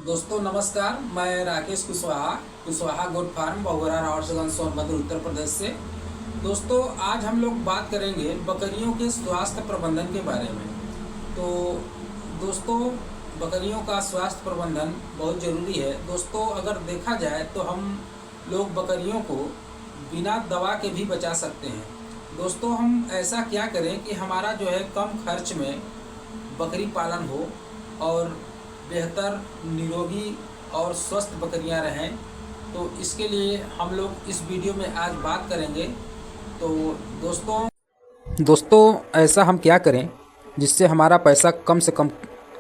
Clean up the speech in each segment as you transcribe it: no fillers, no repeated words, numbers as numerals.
दोस्तों नमस्कार, मैं राकेश कुशवाहा गोट फार्म बहुगरा रावटसगंज सोनभद्र उत्तर प्रदेश से। दोस्तों आज हम लोग बात करेंगे बकरियों के स्वास्थ्य प्रबंधन के बारे में। तो दोस्तों बकरियों का स्वास्थ्य प्रबंधन बहुत ज़रूरी है। दोस्तों अगर देखा जाए तो हम लोग बकरियों को बिना दवा के भी बचा सकते हैं। दोस्तों हम ऐसा क्या करें कि हमारा जो है कम खर्च में बकरी पालन हो और बेहतर निरोगी और स्वस्थ बकरियां रहें। तो इसके लिए हम लोग इस वीडियो में आज बात करेंगे। तो दोस्तों ऐसा हम क्या करें जिससे हमारा पैसा कम से कम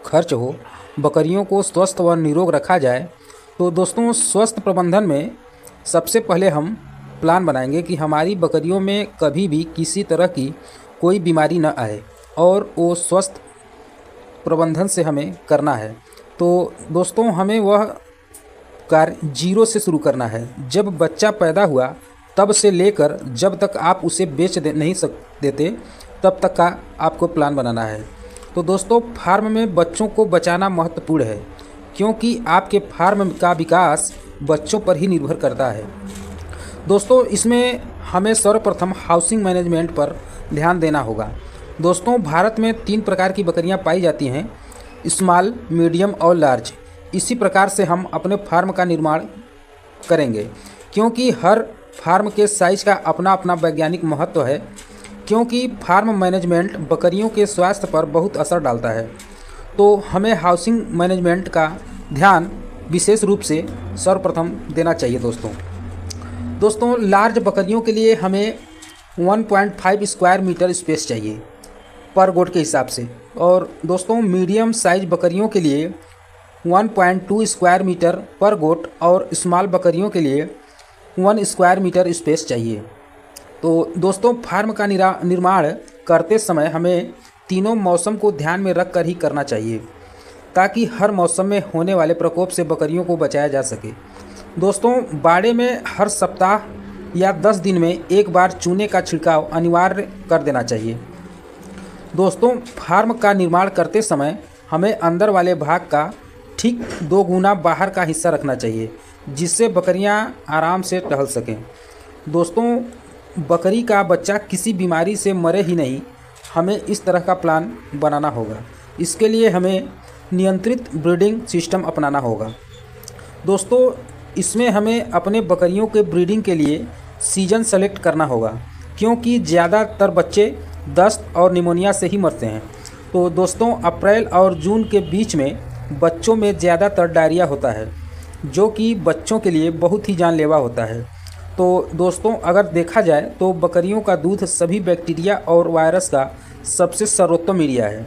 खर्च हो, बकरियों को स्वस्थ व निरोग रखा जाए। तो दोस्तों स्वस्थ प्रबंधन में सबसे पहले हम प्लान बनाएंगे कि हमारी बकरियों में कभी भी किसी तरह की कोई बीमारी न आए और वो स्वस्थ प्रबंधन से हमें करना है। तो दोस्तों हमें वह कार्य जीरो से शुरू करना है। जब बच्चा पैदा हुआ तब से लेकर जब तक आप उसे बेच नहीं देते तब तक का आपको प्लान बनाना है। तो दोस्तों फार्म में बच्चों को बचाना महत्वपूर्ण है, क्योंकि आपके फार्म का विकास बच्चों पर ही निर्भर करता है। दोस्तों इसमें हमें सर्वप्रथम हाउसिंग मैनेजमेंट पर ध्यान देना होगा। दोस्तों भारत में 3 प्रकार की बकरियां पाई जाती हैं, स्मॉल, मीडियम और लार्ज। इसी प्रकार से हम अपने फार्म का निर्माण करेंगे, क्योंकि हर फार्म के साइज का अपना अपना वैज्ञानिक महत्व है, क्योंकि फार्म मैनेजमेंट बकरियों के स्वास्थ्य पर बहुत असर डालता है। तो हमें हाउसिंग मैनेजमेंट का ध्यान विशेष रूप से सर्वप्रथम देना चाहिए। दोस्तों लार्ज बकरियों के लिए हमें 1.5 स्क्वायर मीटर स्पेस चाहिए पर गोट के हिसाब से, और दोस्तों मीडियम साइज बकरियों के लिए 1.2 स्क्वायर मीटर पर गोट और स्मॉल बकरियों के लिए 1 स्क्वायर मीटर स्पेस चाहिए। तो दोस्तों फार्म का निर्माण करते समय हमें तीनों मौसम को ध्यान में रख कर ही करना चाहिए, ताकि हर मौसम में होने वाले प्रकोप से बकरियों को बचाया जा सके। दोस्तों बाड़े में हर सप्ताह या 10 दिन में एक बार चूने का छिड़काव अनिवार्य कर देना चाहिए। दोस्तों फार्म का निर्माण करते समय हमें अंदर वाले भाग का ठीक 2 गुना बाहर का हिस्सा रखना चाहिए, जिससे बकरियां आराम से टहल सकें। दोस्तों बकरी का बच्चा किसी बीमारी से मरे ही नहीं, हमें इस तरह का प्लान बनाना होगा। इसके लिए हमें नियंत्रित ब्रीडिंग सिस्टम अपनाना होगा। दोस्तों इसमें हमें अपने बकरियों के ब्रीडिंग के लिए सीजन सेलेक्ट करना होगा, क्योंकि ज़्यादातर बच्चे दस्त और निमोनिया से ही मरते हैं। तो दोस्तों अप्रैल और जून के बीच में बच्चों में ज़्यादातर डायरिया होता है, जो कि बच्चों के लिए बहुत ही जानलेवा होता है। तो दोस्तों अगर देखा जाए तो बकरियों का दूध सभी बैक्टीरिया और वायरस का सबसे सर्वोत्तम मीडिया है।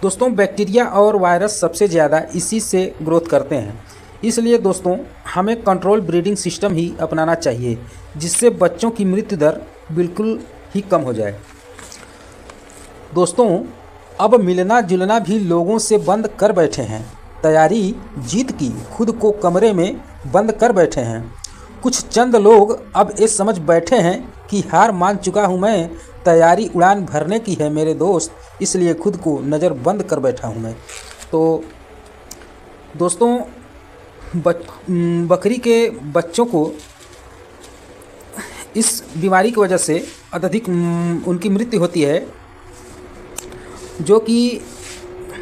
दोस्तों बैक्टीरिया और वायरस सबसे ज़्यादा इसी से ग्रोथ करते हैं, इसलिए दोस्तों हमें कंट्रोल ब्रीडिंग सिस्टम ही अपनाना चाहिए, जिससे बच्चों की मृत्यु दर बिल्कुल ही कम हो जाए। दोस्तों अब मिलना जुलना भी लोगों से बंद कर बैठे हैं, तैयारी जीत की खुद को कमरे में बंद कर बैठे हैं। कुछ चंद लोग अब ये समझ बैठे हैं कि हार मान चुका हूँ मैं, तैयारी उड़ान भरने की है मेरे दोस्त, इसलिए खुद को नज़र बंद कर बैठा हूँ मैं। तो दोस्तों बकरी के बच्चों को इस बीमारी की वजह से अत्यधिक उनकी मृत्यु होती है, जो कि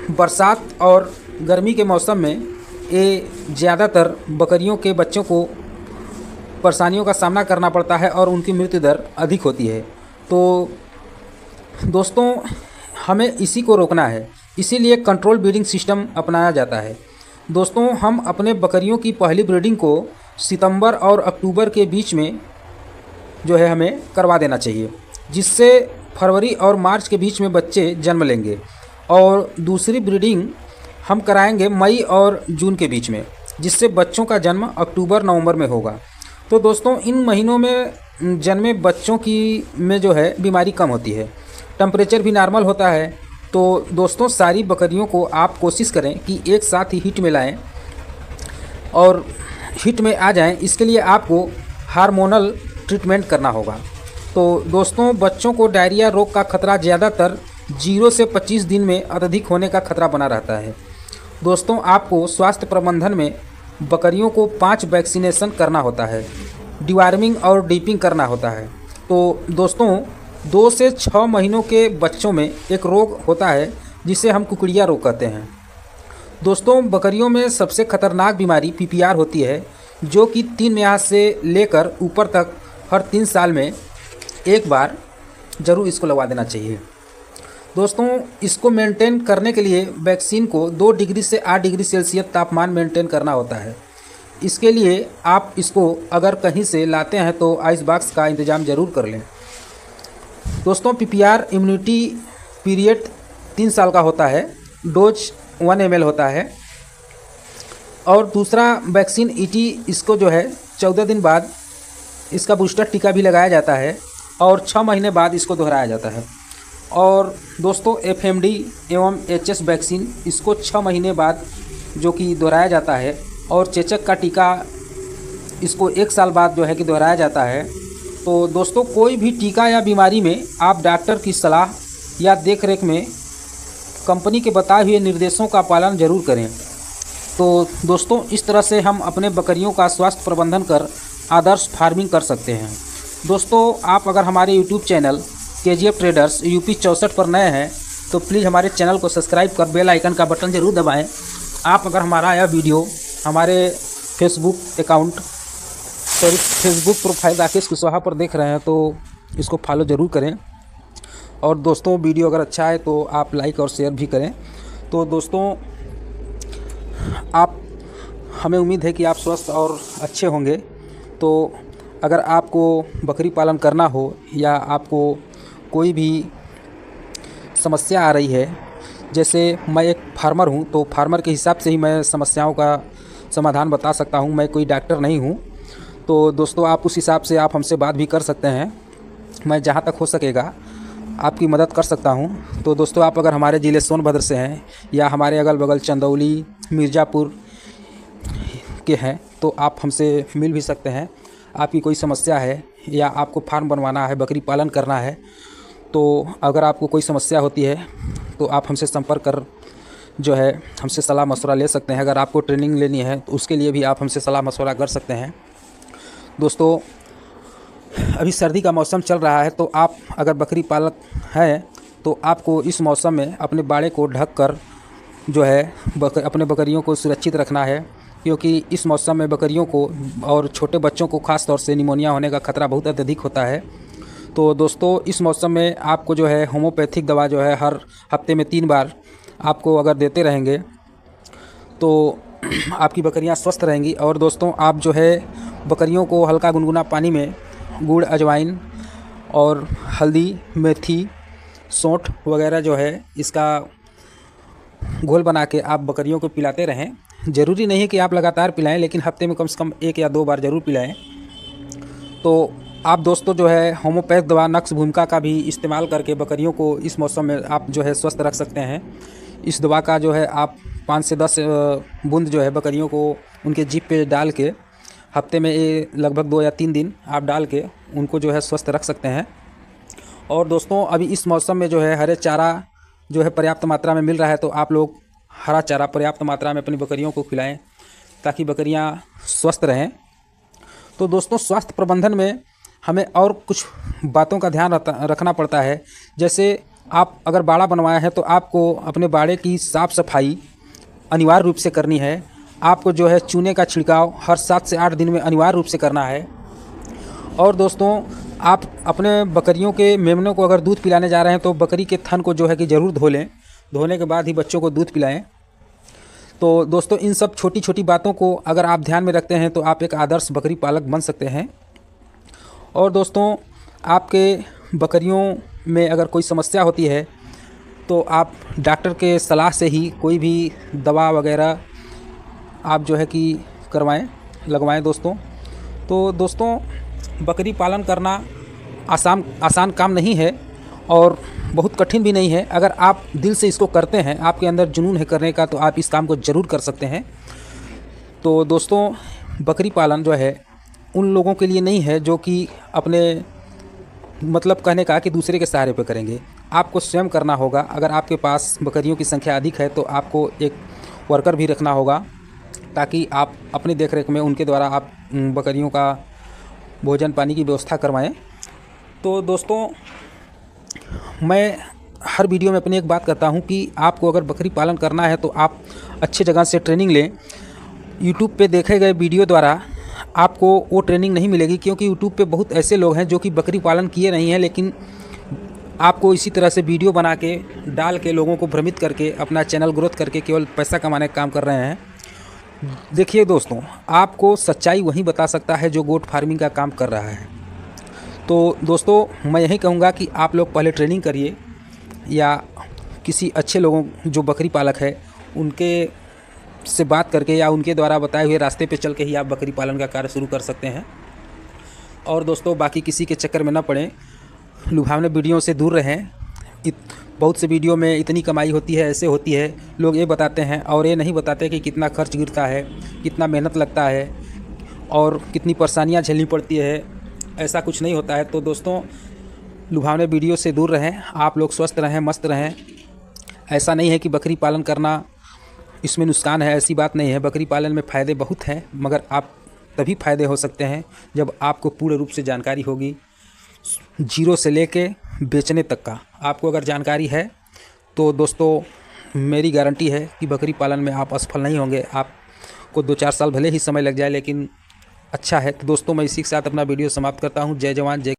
बरसात और गर्मी के मौसम में ये ज़्यादातर बकरियों के बच्चों को परेशानियों का सामना करना पड़ता है और उनकी मृत्यु दर अधिक होती है। तो दोस्तों हमें इसी को रोकना है, इसीलिए कंट्रोल ब्रीडिंग सिस्टम अपनाया जाता है। दोस्तों हम अपने बकरियों की पहली ब्रीडिंग को सितंबर और अक्टूबर के बीच में जो है हमें करवा देना चाहिए, जिससे फरवरी और मार्च के बीच में बच्चे जन्म लेंगे, और दूसरी ब्रीडिंग हम कराएंगे मई और जून के बीच में, जिससे बच्चों का जन्म अक्टूबर नवंबर में होगा। तो दोस्तों इन महीनों में जन्मे बच्चों की में जो है बीमारी कम होती है, टेम्परेचर भी नॉर्मल होता है। तो दोस्तों सारी बकरियों को आप कोशिश करें कि एक साथ ही हिट में लाएँ और हिट में आ जाएं। इसके लिए आपको हार्मोनल ट्रीटमेंट करना होगा। तो दोस्तों बच्चों को डायरिया रोग का खतरा ज़्यादातर 0 से 25 दिन में अत्यधिक होने का खतरा बना रहता है। दोस्तों आपको स्वास्थ्य प्रबंधन में बकरियों को 5 वैक्सीनेशन करना होता है, डिवार्मिंग और डीपिंग करना होता है। तो दोस्तों 2 से 6 महीनों के बच्चों में एक रोग होता है जिसे हम कुकड़िया रोग कहते हैं। दोस्तों बकरियों में सबसे खतरनाक बीमारी पीपीआर होती है, जो कि 3 माह से लेकर ऊपर तक हर 3 साल में एक बार ज़रूर इसको लगवा देना चाहिए। दोस्तों इसको मेंटेन करने के लिए वैक्सीन को 2 डिग्री से 8 डिग्री सेल्सियस तापमान मेंटेन करना होता है। इसके लिए आप इसको अगर कहीं से लाते हैं तो आइस बॉक्स का इंतज़ाम ज़रूर कर लें। दोस्तों पीपीआर इम्यूनिटी पीरियड 3 साल का होता है, डोज 1 ml होता है। और दूसरा वैक्सीन ईटी, इसको जो है 14 दिन बाद इसका बूस्टर टीका भी लगाया जाता है और 6 महीने बाद इसको दोहराया जाता है। और दोस्तों एफएमडी एवं एचएस वैक्सीन, इसको 6 महीने बाद जो कि दोहराया जाता है। और चेचक का टीका इसको 1 साल बाद जो है कि दोहराया जाता है। तो दोस्तों कोई भी टीका या बीमारी में आप डॉक्टर की सलाह या देखरेख में कंपनी के बताए हुए निर्देशों का पालन जरूर करें। तो दोस्तों इस तरह से हम अपने बकरियों का स्वास्थ्य प्रबंधन कर आदर्श फार्मिंग कर सकते हैं। दोस्तों आप अगर हमारे YouTube channel KGF traders UP 64 पर नए हैं तो प्लीज़ हमारे चैनल को सब्सक्राइब कर बेल आइकन का बटन ज़रूर दबाएं। आप अगर हमारा यह वीडियो हमारे फेसबुक प्रोफाइल राकेश कुशवाहा पर देख रहे हैं तो इसको फॉलो ज़रूर करें। और दोस्तों वीडियो अगर अच्छा है तो आप लाइक और शेयर भी करें। तो दोस्तों आप, हमें उम्मीद है कि आप स्वस्थ और अच्छे होंगे। तो अगर आपको बकरी पालन करना हो या आपको कोई भी समस्या आ रही है, जैसे मैं एक फार्मर हूं तो फार्मर के हिसाब से ही मैं समस्याओं का समाधान बता सकता हूं, मैं कोई डॉक्टर नहीं हूं। तो दोस्तों आप उस हिसाब से आप हमसे बात भी कर सकते हैं, मैं जहां तक हो सकेगा आपकी मदद कर सकता हूं। तो दोस्तों आप अगर हमारे ज़िले सोनभद्र से हैं या हमारे अगल बगल चंदौली मिर्ज़ापुर के हैं तो आप हमसे मिल भी सकते हैं। आपकी कोई समस्या है या आपको फार्म बनवाना है, बकरी पालन करना है, तो अगर आपको कोई समस्या होती है तो आप हमसे संपर्क कर जो है हमसे सलाह मशवरा ले सकते हैं। अगर आपको ट्रेनिंग लेनी है तो उसके लिए भी आप हमसे सलाह मशवरा कर सकते हैं। दोस्तों अभी सर्दी का मौसम चल रहा है तो आप अगर बकरी पालक हैं तो आपको इस मौसम में अपने बाड़े को ढक कर जो है अपने बकरियों को सुरक्षित रखना है, क्योंकि इस मौसम में बकरियों को और छोटे बच्चों को ख़ास तौर से निमोनिया होने का खतरा बहुत अत्यधिक होता है। तो दोस्तों इस मौसम में आपको जो है होम्योपैथिक दवा जो है हर हफ्ते में 3 बार आपको अगर देते रहेंगे तो आपकी बकरियां स्वस्थ रहेंगी। और दोस्तों आप जो है बकरियों को हल्का गुनगुना पानी में गुड़, अजवाइन और हल्दी, मेथी, सौंठ वगैरह जो है इसका घोल बना के आप बकरियों को पिलाते रहें। ज़रूरी नहीं है कि आप लगातार पिलाएं, लेकिन हफ्ते में कम से कम 1 या 2 बार ज़रूर पिलाएं। तो आप दोस्तों जो है होम्योपैथ दवा नक्स भूमिका का भी इस्तेमाल करके बकरियों को इस मौसम में आप जो है स्वस्थ रख सकते हैं। इस दवा का जो है आप 5 से 10 बूंद जो है बकरियों को उनके जीभ पे डाल के हफ्ते में लगभग 2 या 3 दिन आप डाल के उनको जो है स्वस्थ रख सकते हैं। और दोस्तों अभी इस मौसम में जो है हरे चारा जो है पर्याप्त मात्रा में मिल रहा है, तो आप लोग हरा चारा पर्याप्त मात्रा में अपनी बकरियों को खिलाएं ताकि बकरियां स्वस्थ रहें। तो दोस्तों स्वास्थ्य प्रबंधन में हमें और कुछ बातों का ध्यान रखना पड़ता है। जैसे आप अगर बाड़ा बनवाया है तो आपको अपने बाड़े की साफ़ सफाई अनिवार्य रूप से करनी है। आपको जो है चूने का छिड़काव हर 7 से 8 दिन में अनिवार्य रूप से करना है। और दोस्तों आप अपने बकरियों के मेमनों को अगर दूध पिलाने जा रहे हैं तो बकरी के थन को जो है कि ज़रूर धो लें, धोने के बाद ही बच्चों को दूध पिलाएं। तो दोस्तों इन सब छोटी छोटी बातों को अगर आप ध्यान में रखते हैं तो आप एक आदर्श बकरी पालक बन सकते हैं। और दोस्तों आपके बकरियों में अगर कोई समस्या होती है तो आप डॉक्टर के सलाह से ही कोई भी दवा वगैरह आप जो है कि लगवाएं दोस्तों। तो दोस्तों बकरी पालन करना आसान काम नहीं है और बहुत कठिन भी नहीं है। अगर आप दिल से इसको करते हैं, आपके अंदर जुनून है करने का, तो आप इस काम को ज़रूर कर सकते हैं। तो दोस्तों बकरी पालन जो है उन लोगों के लिए नहीं है जो कि अपने मतलब कहने का कि दूसरे के सहारे पे करेंगे। आपको स्वयं करना होगा। अगर आपके पास बकरियों की संख्या अधिक है तो आपको एक वर्कर भी रखना होगा, ताकि आप अपनी देख रेख में उनके द्वारा आप बकरियों का भोजन पानी की व्यवस्था करवाएं। तो दोस्तों, मैं हर वीडियो में अपनी एक बात करता हूं कि आपको अगर बकरी पालन करना है तो आप अच्छे जगह से ट्रेनिंग लें। यूट्यूब पे देखे गए वीडियो द्वारा आपको वो ट्रेनिंग नहीं मिलेगी, क्योंकि यूट्यूब पे बहुत ऐसे लोग हैं जो कि बकरी पालन किए नहीं हैं, लेकिन आपको इसी तरह से वीडियो बना के डाल के लोगों को भ्रमित करके अपना चैनल ग्रोथ करके केवल पैसा कमाने का काम कर रहे हैं। देखिए दोस्तों, आपको सच्चाई वही बता सकता है जो गोट फार्मिंग का काम कर रहा है। तो दोस्तों, मैं यही कहूँगा कि आप लोग पहले ट्रेनिंग करिए, या किसी अच्छे लोगों जो बकरी पालक है उनके से बात करके या उनके द्वारा बताए हुए रास्ते पे चल के ही आप बकरी पालन का कार्य शुरू कर सकते हैं। और दोस्तों, बाकी किसी के चक्कर में ना पड़ें, लुभावने वीडियो से दूर रहें। बहुत से वीडियो में इतनी कमाई होती है, ऐसे होती है, लोग ये बताते हैं और ये नहीं बताते कि कितना खर्च गिरता है, कितना मेहनत लगता है और कितनी परेशानियां झेलनी पड़ती है। ऐसा कुछ नहीं होता है। तो दोस्तों, लुभावने वीडियो से दूर रहें। आप लोग स्वस्थ रहें, मस्त रहें। ऐसा नहीं है कि बकरी पालन करना इसमें नुकसान है, ऐसी बात नहीं है। बकरी पालन में फ़ायदे बहुत हैं, मगर आप तभी फ़ायदे हो सकते हैं जब आपको पूर्ण रूप से जानकारी होगी, जीरो से लेके बेचने तक का। आपको अगर जानकारी है तो दोस्तों, मेरी गारंटी है कि बकरी पालन में आप असफल नहीं होंगे। आपको 2-4 साल भले ही समय लग जाए, लेकिन अच्छा है। तो दोस्तों, मैं इसी के साथ अपना वीडियो समाप्त करता हूँ। जय जवान जय